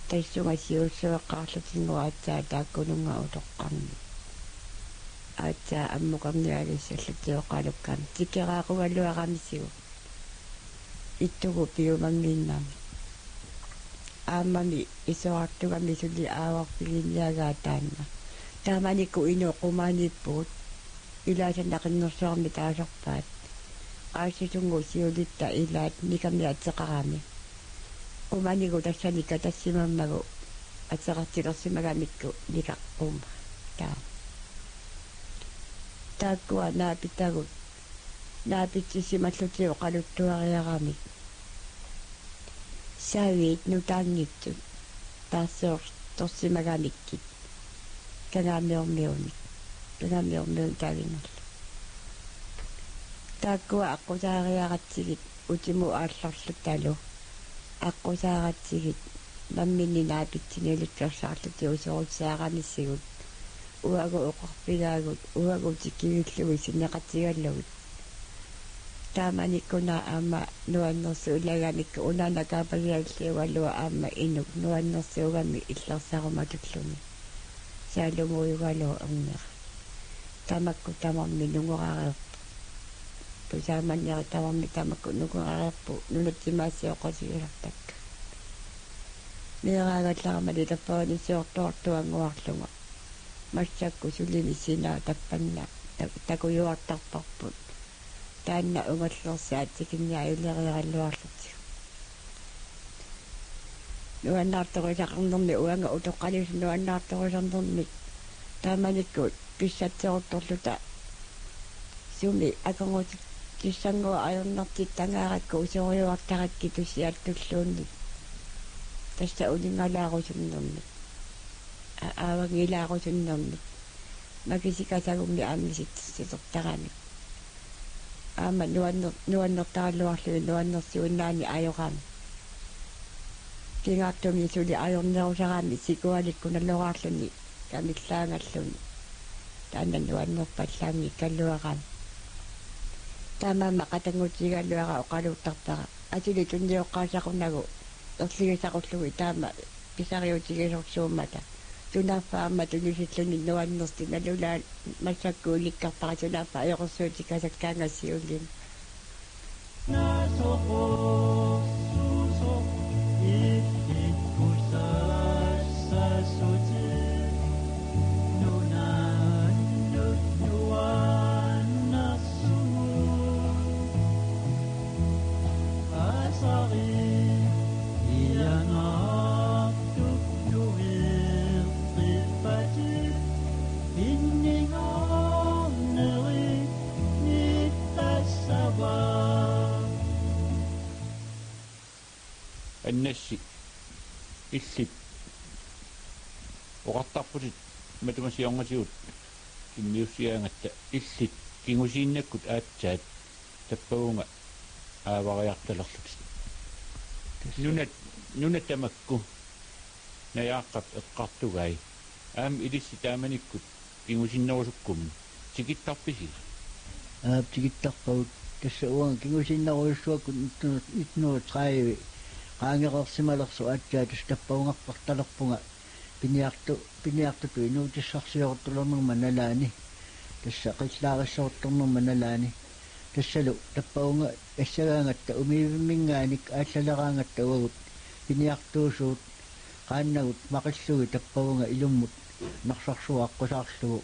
тассунга сиуссуэққарлутингуаатсаа тааккунунга утоққарни аатса аммукарниалиссаллутиоқалуккан тикераақугаллуарамисигу иттугу пиумангиннами ааммами исоартугами сули ааварпигинниагаа таанна тааманикку инуоқумааниппугут илаасаннақиннерсуарми таасерпаат ааситунгу сиулитта илаат никами атсеқарами уманигу тассаника тассимаммагу атсеқартилерсимагамикку никаққума таа тааккуа наапитагут наапитсисималлутио қалуттуариарами савит нутаангитту таассеор торсимагамиккит канаамиормиуник таавингалла тааккуа аққусаариаратсигит утиму аалларлуталу аққусааратсигит наммини наапитсинилуккерсаарлути усорутсаарамиссигут уагу оқарпигаагут уагу тиккивиллуги синеқатигаллагут тааманиккуна аама нуаннерсу улаганикку унанакаапагиаллиуалуа аама инук нуаннерсуугами иллерсаруматуллуни саалумуюгалуу эрнера тамакку тамарми нунгорареерпу тусааманниара тамарми тамакку нунгорареерпу нунатсимаассиоқосигилартакка миераагалларамали таппаанисиортуартуангуарлунга массакку сулими синаа таппанна такуюартарпарпут таанна унгаллерсаатикинниа илериараллуарлути нуаннаарторисақарнерми уанга утоққалис нуаннаарторисарнерми тааманиккут писсатсеорторлута суми аконгути киссангуа аернартит тангааракку усориуартаракки тусиаттуллуунни тасса улингалаарусуннерми аавагилаарусуннерми макисикасагумми ааммиситситертарами аама нуаннертараллуарлуи нуаннерсиуннаани аёраами кингаартуми сули аёрнерусараами сикуаликкуналлораарлуни камиллаангаллуни таанна нуаннерпаллаанги каллуараами таамаама катангутигаллуара оқалуuттартара атули тунниоққаасақунагу ерлигисақуллуги таама писариутигисорсууммата тунаффаама тунисиллуни нуаннерти налулаа массаккууликкарпара тунаффа аёрсуутикасаккаангассиуллин аннасси иллит оqartarpusit матемасиорнgasиут киммиуссиаангатта иллит кингусииннаккут аатсаат таппагунга аавариарталерлут нунат нунатамакку наяаққап эққартугай аам илисси тааманиккут кингусиннерусуккум тикиттарписи тикиттарпагут тасса уан кингусиннеруйуссуаккут 1930 qaangeqersimalersu attaa tastappaungarpartalerpunga piniartu inuutissarsioruttulernerma nalaani tassa qillaarissoruttornerma nalaani tassalu tappaunga assagaangatta umiivimminngaanik aallaleraangatta uagut piniartuusuut qaannagut maqillugi tappaunga ilummut narsarsuaqqusаарlugu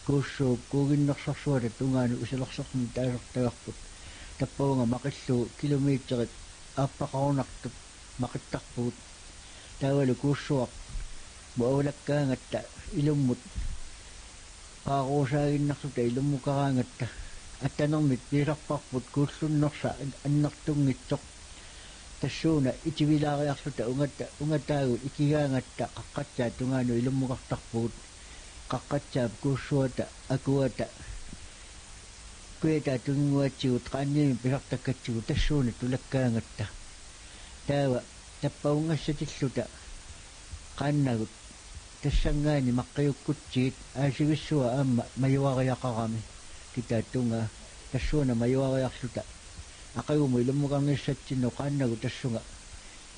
kuussuuk kuuginnersorsuata tungaanu usilersorni taasertagarput tappaunga maqillugu kilometerit aappaqarunartut maqittarpugut taavalu kuussuaq muaulakkaangatta ilummut qaaruusaaginnersuta ilummukaraangatta attanermit piisarparput kuullunnersa annertungitsoq tassuuna itivilaariarluta ungataagut ikigaangatta qaqqatsaa tungaanu ilummuqartarpugut qaqqatsaap kuussuata akuata kueta tunguatsigut qaanniimi pisartakkatsigut tassuuna tulakkaangatta taava tappaungassatilluta qaannagut tassangaani maqqiyukkutsiit aasivissua aamma majuariaqarami kitaattunga tassuuna majuariarluta aqagumu ilummuqarnissatsinnu qaannagu tassunga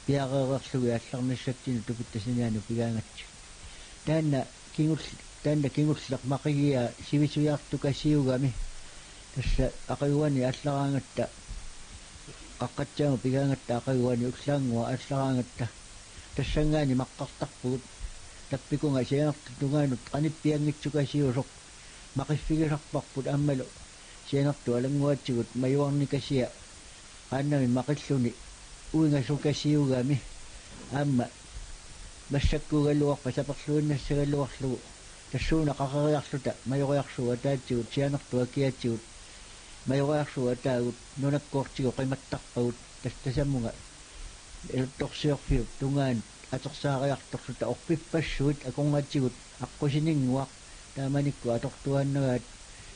piaqeererlugi алларниссатсину тупиттасиниану пигаангатси таанна кингуллеқ мақигиа сивисуяартукасиугами тасса aqaguani аллараангатта qaqqatsaama pigaangatta aqaguani уллаангуа аллараангатта тассангаани маққартарпугут таппикунга сианерту тунгаанут qanippiangitsukasiusoq мақиффигисарпарпут аммалу сианерту алангуатсигут маюарникасиа qaannami maqilluni uingasukasiugami аама массаккугаллуарпа саперлуиннассагаллуарлугу тассууна qaqariarluta majoриарсуа таатсигут сианертуа киатсигут majoриарсуа таагут нунаккуортигу qimаттарпагут тасаммунга элторсиорфиуп тунгаан атерсаариарторсута орпиппассуит аконгатсигут аққусинингуақ тааманикку атортуааннагаат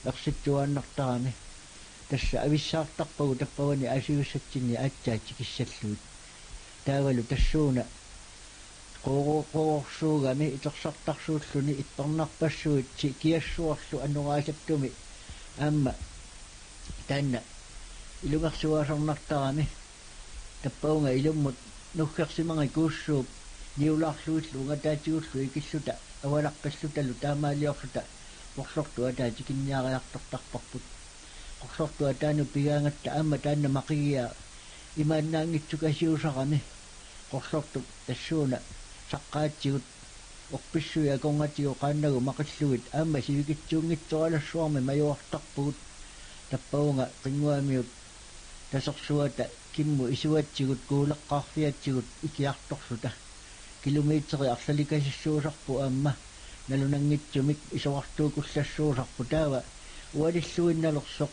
ерситсуааннартарами тасса ависсаартарпагу таппавани асиуссатсинни аатсаа тикиссаллуит таавалу тассууна qoorsuugami iterсартарсууллуни иппернарпассуит киассуарлу аннураасаттуми аама таанна илугерсуаасорнартарами таппаунга илуммут нухкерсиманга кууссууп ниулаарлуиллу унгатаатигуллу икиллута авалаққиллуталу таамаалиорлута qorssortua taati kinniariartortarparput qorssortua taanu pigaangatta aamma taanna maqigia imaannaangitsukasiusarami qorsortu tassuuna saqqaatsigut orpissuya kongatigo qaannagu maqillugit aamma sivikitsuungitsoralassuarmi majuartarpugut tappaunga qinguamiut tasersuata kimmu isuatsigut kuuleqqaarfiatsigut ikiartorsuta kilometeri arsalikasissuusarpu aamma nalunangitsumik isoartuukullassuusarpu taava ualissuinnalersoq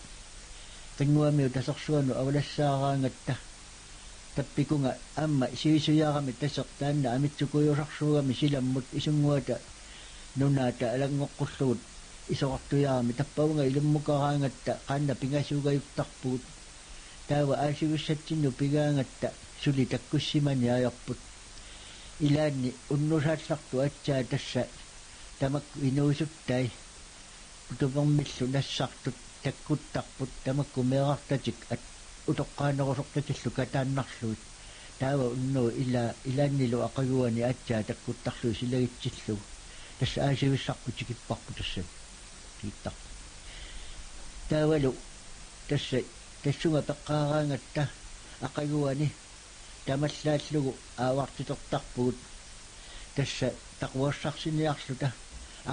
qinguamiut tasersuanu avalassaaраанgatta tappikunga aamma siisuyaarami taseq taanna amitsukuyusarsuugami silammut isunguata nunaata alangoqqullugut isoartuyaarami tappaunga ilummukaraangatta qaanna pingasuugayuttarpugut taava aasigussatsinnu pigaangatta suli takkussimani ajarput ilaanni unnusaallartu atsaa tassa tamakku inuusuttai putupermillu nassartut takkuttarput tamakku meerartatik at utoqqaanerusortatillu kataannarluit taava unnuu ilaannilu aqaguani atsaa takkuttarlu silagitsillu tassa aasivissarpu tikipparpu tassa kiittar taavalu tassa tassunga peqqaaraangatta aqaguani tamallaallugu aawartitertarpugut tassa taqwassarсиниарлута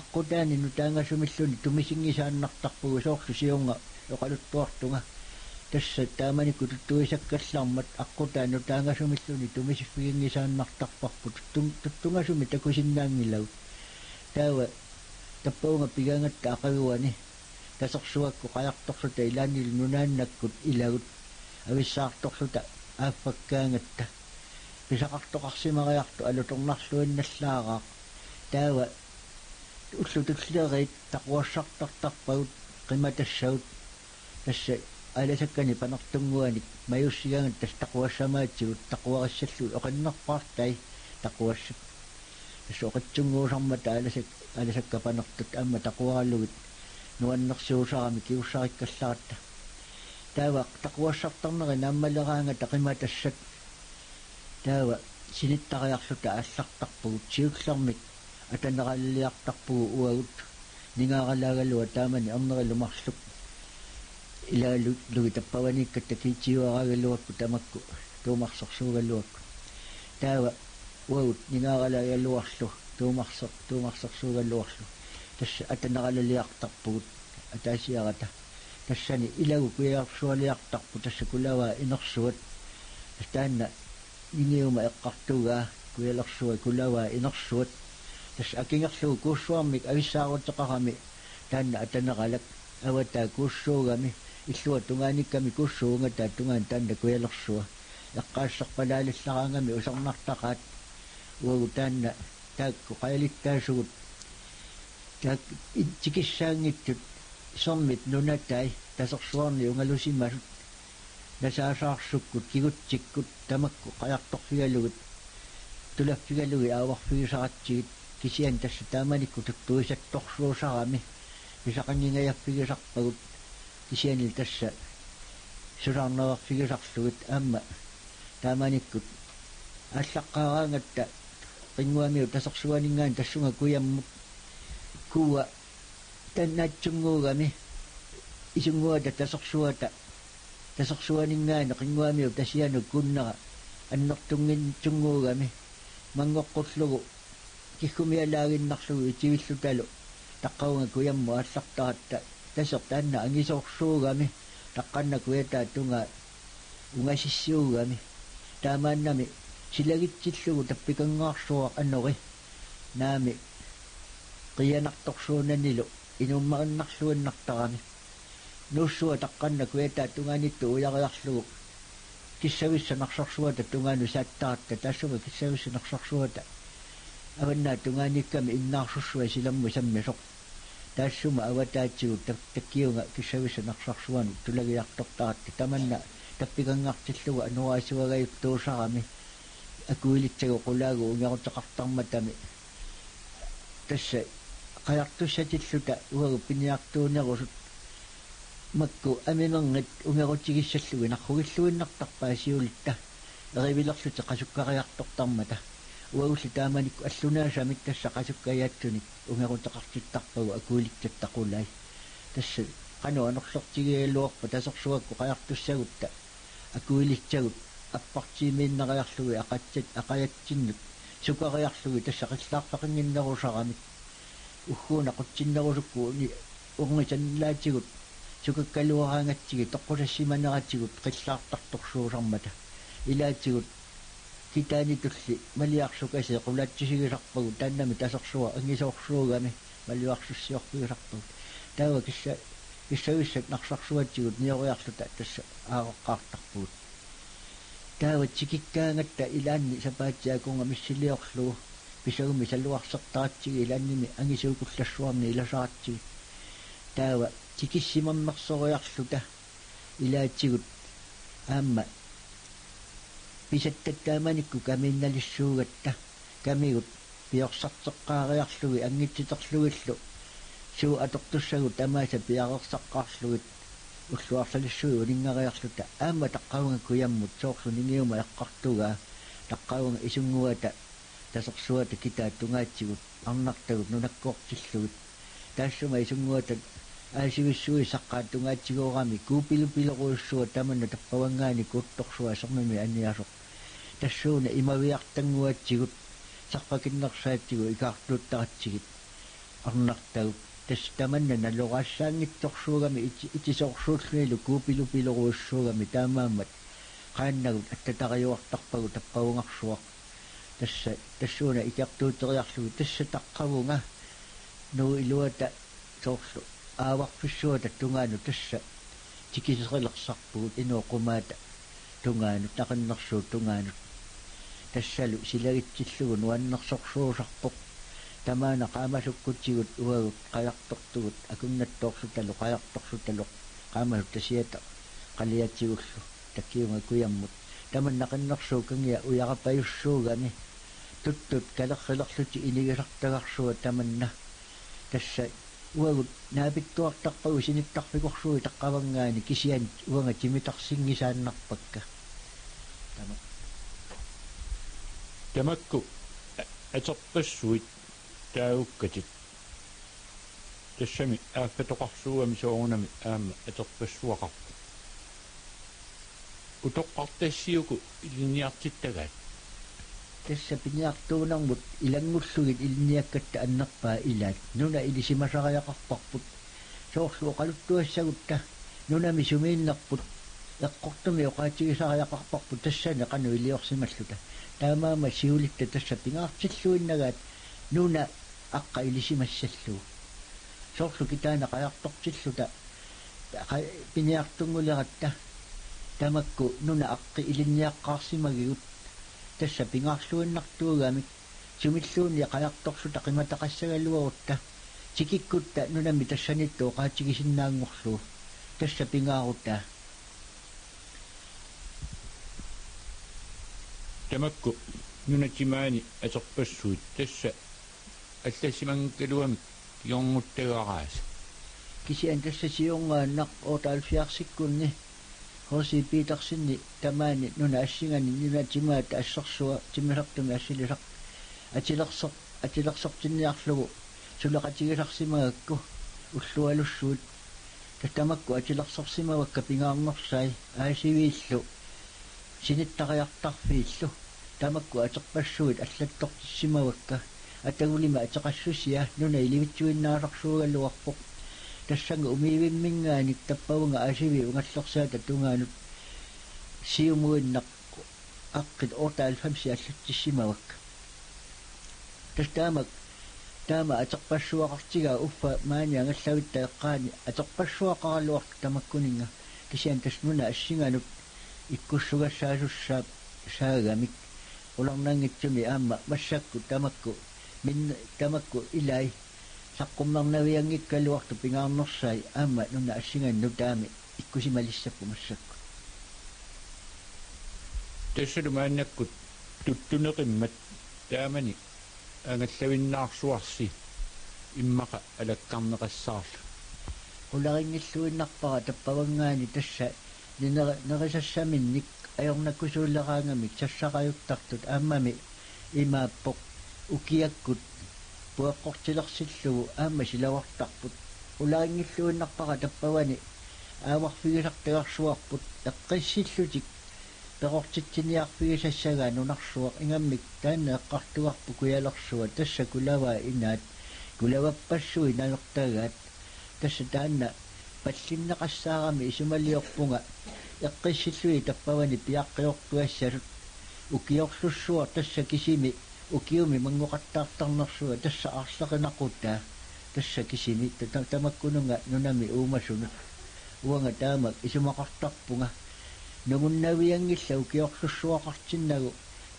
аққутаани нутаангасумиллуни тумисингисааннартарпугу соорсу сиунга оқалуттуартунга тасса тааманикку туттуисаккаллаармат аққутаа нутаангасумиллуни тумисиффигингисааннартарпарпут туттунгасуми такусиннаангилагу таава таппаунга пигаангатта ақагуани тасерсуакку қаярторсута илааннил нунааннаккут илагут ависсаарторсута ааффаккаангатта писақартоқарсимариарту алуторнарлуинналлаараа таава уллутуллерит тақуассартартарпагут қиматассагут тасса аласаккани панартунгуаник маюссигаангат тас тақуассамаатсигут тақуарассаллу оқаннерпаартай тақуассат тас оқатсунгуусармата аласакка панартут амма тақуараллугит нуаннерсуусарами киуссариккалларатта таава тақуассартарнери нааммалераанга тақима тассат таава силиттариарлута аллартарпугут сиуллармик атанераллиартарпугу уагут нигааралаагалуа таамани арнерилумарлук илаалу таппаваниккатта китсиуараагалуакку тамакку туумарсорсуугалуакку таава уагут нигааралаагалуарлу туумарсорсуугалуарлу тасса атанераллиартарпугут атаасиарата тассани илагу куиарсуалиартарпу тасса кулаваа инерсуат таанна ниниума эққартугаа куиалерсуа кулаваа инерсуат тасса акингерлугу кууссуармик ависсаарутеқарами таанна атанералак аватаа кууссуугами иллуа тунганикками кууссуунгата тунгаан таанна куиалерсуа эққаассарпалаалиллараангами усарнартақаат уагу таанна таакку қаялиттаасугут таак тикиссаангитсут сормит нунатай тасерсуарни унгалусимасут насаасаарсуккут кигутсиккут тамакку қаярторфигалугут тулаффигалуги ааварфигисаратсигит кисиан тасса тааманикку туттуисатторсуусарами писақангингаяффигисарпагут кисианил тасса сулаарнеерфигисарлугит аама тааманиккут аллаққаараангатта qinguamiu tasorsuaningaan tassunga kuyammut kuwa tannaatsunguugami isunguata tasorsuaningaana qinguamiu tasianu kunnera annertungin tsunguugami mangoqqullugu kikkumialaaginnarlugu itivillutalu taqqaunga kuyammu аллартаратта тасертаанна ангисоорсуугами таqqanna куятаа тунга унгасиссуугами таамааннами силагитсиллугу таппикангаарсуа аннори наами қиянарторсуунанилу инуммариннарлуиннартарами нуссуа таqqanna куятаа тунганитту уяриарлугу киссависсанарсорсуата тунгану сааттаратта тассуга киссависсанарсорсуата аваннаа тунганикками иннаарсуссуа силамму саммисоқ тассума аватаатсигу таккиунга киссависсанарсорсуану тулагиартортаратта таманна таппикангартиллугу анураасуагаюк туусарами акуилитсагу qulaagu унгерутеқартарматами тасса қаяртуссатиллута уагу пиниартуунерусут макку аминернит унгерутигиссаллуги нархугиллуиннартарпаа сиулитта эривилерлути қасуккариартортармата уагулли тааманикку аллунаасамик тасса қасуккаяатсуник унгерутеқартиттарпагу акуилитсаттақулай тасса қану анерлортигиалуарпа тасерсуакку қаяртуссагутта акуилитсагут аппартимииннериарлуги ақаятсиннут сукариарлуги тасса қиллаарпақингиннерусарамик уггууна қутсиннерусукку урнисанлаатигут сукаккалуараангатсиги тоққусассиманератигут қиллаартарторсуусармата илаатигут китаанитулли малиарсукаси қулаатсисигисарпагу тааннами тасерсуа ангисоорсуугами малиарсуссиорпигисарпагу таава киссависсат нарсарсуатсигут ниориарлута тасса ааоққаартарпугут таава тикиккаангатта илаанни сапаатсиакунга миссилиорлугу писагуми саллуарсертаатсиги илаанними ангисуукуллассуарни иласаратсиги таава тикиссимаммерсориарлута илаатсигут аама писаттаттааманикку камиинналиссуугатта камигут пиорсартеққаариарлуги ангитситерлугиллу суу атортуссагу тамааса пиарерсаққаарлугит уллуарлалиссуи улингариарлута аама таққаунга куяммут соорсу нингиума эққартугаа таққаунга исунгуата тасерсуата китаа тунгаатсигут арнартагут нунаккоортиллугит таассума исунгуата аасивиссуи саққаат тунгаатсигоорами куупилупилеруйуссуа таманна таппавангаани куутторсуа сорнами анниасоқ тассууна имавиартангуатсигут сарпакиннерсаатсигу икаартууттаратсигит арнартагут тас таманна налораассаангитсорсуугами итисоорсууллуилу куупилупилеруйуссуугами таамааммат qaannagут аттатариуартарпагу таппавунгарсуақ тассууна икартуутериарлуги тасса таққавунга нуу илуата соорлу ааварфиссуата тунгаану тасса тикисерилерсарпугут инуоқумаата тунгаану тақиннерсуу тунгаану тассалу силагитсиллугу нуаннерсорсуусарпоқ тамаана qaamassukkutsigut uagut qajartortugut akunnattoorsutalu qajartorсуталу qaamassut тасиата qaliatiullu takkiunga kuyammut tamannaqinnersuukangia uyarapajussuugami tuttut kalerrilerluti inigisartagarsuga tamanna tassa uagut naapittuartarpagu sinittarpikorsugi taqqavangaani kisian uanga timitarsingisaannarpakka tamakku aterpassuit taukkatit tassami aaffatoqarsuugami soorunami aamma aterpassuaqarpu utoqqartassiuku iliniartittagaat tassa piniartuunarmut ilangullugit iliniakkatta annerpaa ilaat nuna ilisimasariaqarparput soorlu oqaluttuassagutta nunami sumiinnerput eqqortumi oqaatigisariaqarparput tassane qanu iliorsimalluta taamaama siulitta tassa pingaartilluinnagaat nuna aqqa ilisimassallu soorlu kitaana qajartortilluta piniartunguleratta tamakku nuna aqqi iliniaqqaarsimagigut tassa pingaarluinnartuugaamik sumilluuni qajartorluta qimataqassagaluarutta tikikkutta nunami tassanittu oqaatigisinnaangorlu tassa pingaarutta tamakku nunatimaani aterpassuit tassa allassimangaluamik jornguttagaraas kisian tassa siungaannaq ootaalfiarsikkunni hosi piitarsinni tamaani nuna assingani nuna timaata assersua timisartumi assilisaq atilersortinniarlugu sulaqatigisarsimagakku ullualussuut tamakku atilersorsimavakka pingaarnersai aasiviillu sinittariartarfiillu tamakku aterpassuit allattortissimavakka atagulima ateqassusia nuna ilivitsuinnaalarsuugalluarpoq tassanga umiivimminngaanik tappavunga aasivi ungallersaata tungaanut siumuinnaq aqqit ortaalfamsi allattissimavakka taama aterpassuaqartigaa uffa maani angallavitta eqqaani aterpassuaqaraluartu tamakkuninga kisian tas nuna assinganut ikkussugassaasussaap saagamik ularnaangitsumi aamma massakku tamakku ilai saqqummarnaviangikkaluartu pingaarnersai aamma nuna assingannu taami ikkusimalissappu massakku tassalumaannakkut tuttuneqimmat taamani angallavinnaarsuarsi immaqa alakkarneqassaarlu ularingilluinnarpara tappavangaani tassa nerisassaminnik ajornakkusuulleraangamik sassaqajuttartut aammami imaappoq ukiakkut pueqqortilersillugu aamma silavartarput ularingilluinnarpara tappavani aamarfigisartagarsuarput eqqissillutik peqortitsiniarfigisassagaa nunarsuaq ingammik taanna eqqartugarpu kuyalersua tassa kulavaa inaat kulavappassui nalertagaat tassa taanna pallinneqassaarami isumaliorpunga eqqissillui tappavani piaqqiortuassalut ukiorlussuar tassa kisimi ukiumi mangoqattaartarnersua tassa aarleqinaquttaa tassa kisimi tamakkununga nunami uumasunut uanga taamak isumaqartarpunga nugunnaviangilla ukiorlussuaqartinnagu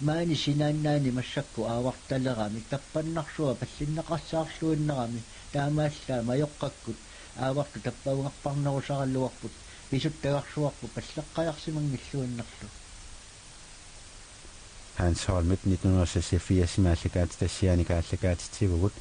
maani sinaannaani massakku aavartalerami tappannarsuа pallinneqassaarluinnerami taamaallaa majoqqakkut aavartu tappavungarparnerusaralluarput pisuttagarsuarpu palleqqajarsimangilluinnerlu Hans Holmet 1986 maallakaatitassianikaallaakaatitivugut